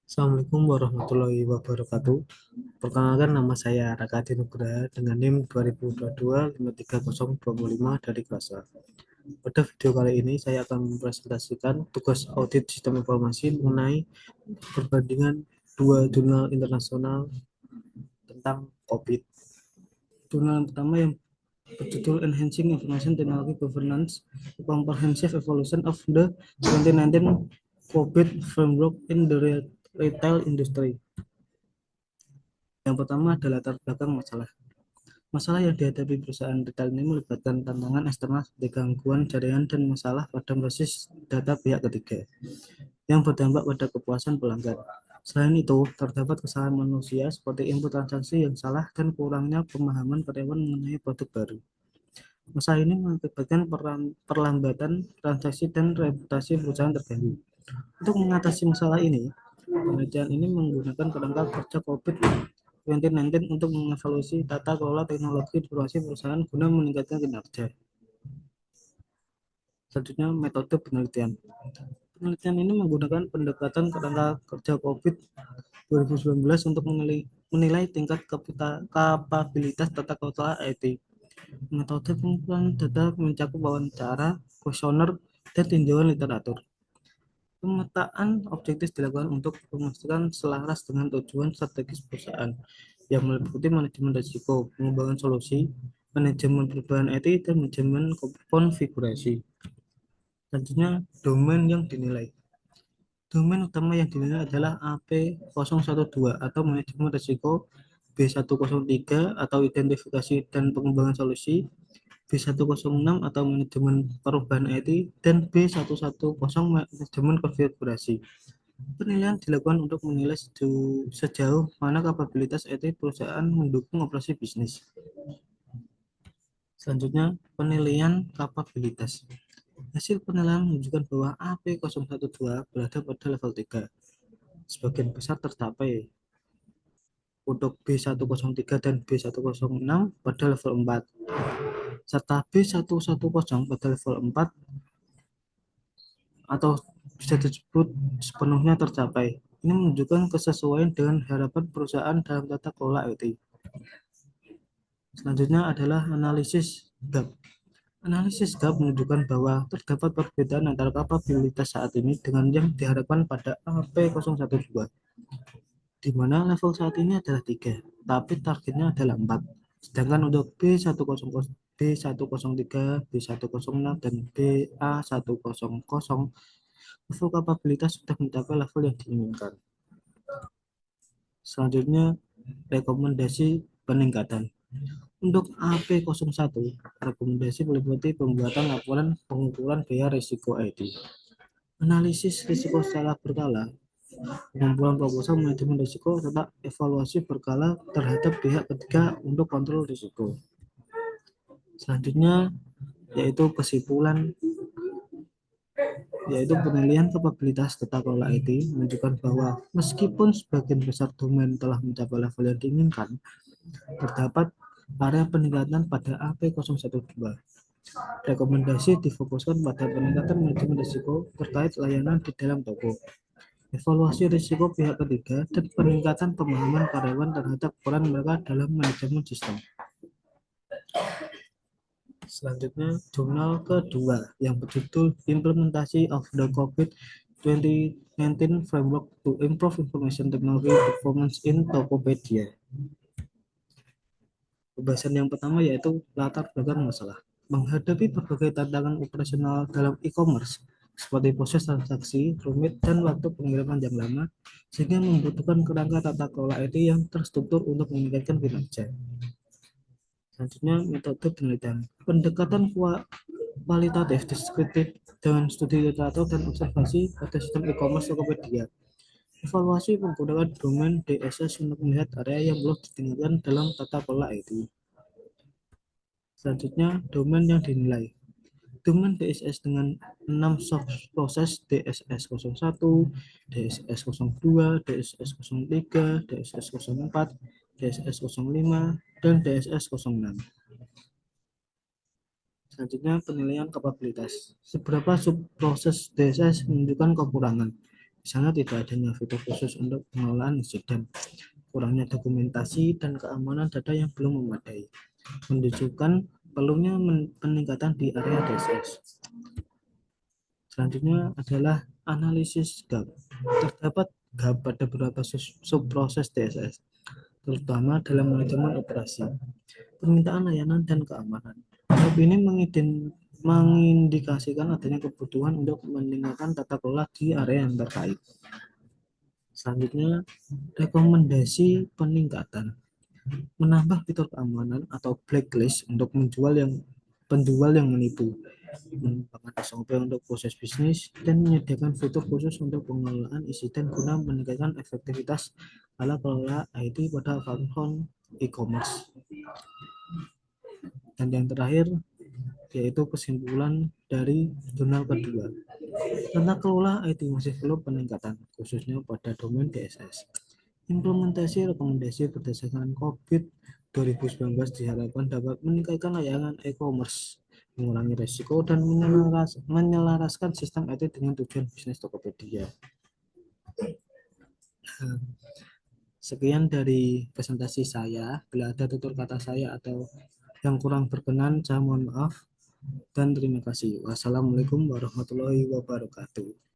Assalamualaikum warahmatullahi wabarakatuh. Perkenalkan, nama saya Raka Dinugraha dengan NIM 2022-53025 dari kelas A. Pada video kali ini saya akan mempresentasikan tugas audit sistem informasi mengenai perbandingan dua jurnal internasional tentang COVID. Jurnal pertama yang berjudul Enhancing Information Technology Governance: A Comprehensive Evolution of the 2019 COVID Framework in the Retail Industry. Yang pertama adalah latar belakang masalah. Masalah yang dihadapi perusahaan retail ini melibatkan tantangan eksternal seperti gangguan jaringan dan masalah pada basis data pihak ketiga yang berdampak pada kepuasan pelanggan. Selain itu, terdapat kesalahan manusia seperti input transaksi yang salah dan kurangnya pemahaman karyawan mengenai produk baru. Masalah ini mengakibatkan perlambatan transaksi dan reputasi perusahaan terganggu. Untuk mengatasi masalah ini, penelitian ini menggunakan kerangka kerja COVID-19 untuk mengevaluasi tata kelola teknologi informasi perusahaan guna meningkatkan kinerja. Selanjutnya, metode penelitian. Penelitian ini menggunakan pendekatan kerangka kerja COVID 2019 untuk menilai tingkat kapabilitas tata kelola IT. Metode pengumpulan data mencakup wawancara, kuesioner, dan tinjauan literatur. Pemetaan objektif dilakukan untuk memastikan selaras dengan tujuan strategis perusahaan yang meliputi manajemen risiko, pengembangan solusi, manajemen perubahan IT, dan manajemen konfigurasi. Selanjutnya, domain yang dinilai. Domain utama yang dinilai adalah AP012 atau manajemen risiko, B103 atau identifikasi dan pengembangan solusi, B106 atau manajemen perubahan IT, dan B110 manajemen konfigurasi. Penilaian dilakukan untuk menilai sejauh mana kapabilitas IT perusahaan mendukung operasi bisnis. Selanjutnya, penilaian kapabilitas. Hasil penilaian menunjukkan bahwa AP012 berada pada level 3. Sebagian besar tercapai untuk B103 dan B106 pada level 4, serta B110 pada level 4 atau bisa disebut sepenuhnya tercapai. Ini menunjukkan kesesuaian dengan harapan perusahaan dalam tata kelola IT. Selanjutnya adalah analisis gap. Analisis gap menunjukkan bahwa terdapat perbedaan antara kapabilitas saat ini dengan yang diharapkan pada AP012, di mana level saat ini adalah 3, tapi targetnya adalah 4. Sedangkan untuk B100, B103, B106, dan BA100, level kapabilitas sudah mencapai level yang diinginkan. Selanjutnya, rekomendasi peningkatan. Untuk AP01, rekomendasi meliputi pembuatan laporan pengukuran biaya risiko IT, analisis risiko secara berkala, pengumpulan proposal manajemen risiko, serta evaluasi berkala terhadap pihak ketiga untuk kontrol risiko. Selanjutnya, yaitu kesimpulan, yaitu penilaian kapabilitas tata kelola IT menunjukkan bahwa meskipun sebagian besar domain telah mencapai level yang diinginkan, terdapat area peningkatan pada AP012. Rekomendasi difokuskan pada peningkatan manajemen risiko terkait layanan di dalam toko, evaluasi risiko pihak ketiga, dan peningkatan pemahaman karyawan terhadap peran mereka dalam manajemen sistem. Selanjutnya, jurnal kedua yang berjudul Implementasi of the COVID-2019 Framework to Improve Information Technology Performance in Tokopedia. Pembahasan yang pertama yaitu latar belakang masalah. Menghadapi berbagai tantangan operasional dalam e-commerce, seperti proses transaksi rumit dan waktu pengiriman yang lama, sehingga membutuhkan kerangka tata kelola IT yang terstruktur untuk meningkatkan kinerja. Selanjutnya, metode penelitian. Pendekatan kualitatif deskriptif dengan studi literatur dan observasi pada sistem e-commerce Tokopedia. Evaluasi menggunakan domain DSS untuk melihat area yang perlu ditingkatkan dalam tata kelola IT. Selanjutnya, domain yang dinilai. Domain DSS dengan 6 subproses DSS01, DSS02, DSS03, DSS04, DSS05, dan DSS06. Selanjutnya, penilaian kapabilitas. Seberapa subproses DSS menunjukkan kekurangan. Misalnya tidak adanya fitur khusus untuk pengelolaan insiden, kurangnya dokumentasi dan keamanan data yang belum memadai, menunjukkan perlunya peningkatan di area DSS. Selanjutnya adalah analisis gap. Terdapat gap pada beberapa subproses DSS, terutama dalam manajemen operasi, permintaan layanan, dan keamanan. Gap ini mengindikasikan adanya kebutuhan untuk meningkatkan tata kelola di area yang terkait. Selanjutnya, rekomendasi peningkatan. Menambah fitur keamanan atau blacklist untuk penjual yang menipu, mengembangkan SOP untuk proses bisnis, dan menyediakan fitur khusus untuk pengelolaan insiden guna meningkatkan efektivitas ala kelola IT pada akun e-commerce. Dan yang terakhir yaitu kesimpulan dari jurnal kedua. Tata kelola IT masih perlu peningkatan, khususnya pada domain DSS. Implementasi rekomendasi berdasarkan COVID 2019 diharapkan dapat meningkatkan layanan e-commerce, mengurangi risiko, dan menyelaraskan sistem IT dengan tujuan bisnis Tokopedia. Sekian dari presentasi saya. Bila ada tutur kata saya atau yang kurang berkenan, saya mohon maaf dan terima kasih. Wassalamualaikum warahmatullahi wabarakatuh.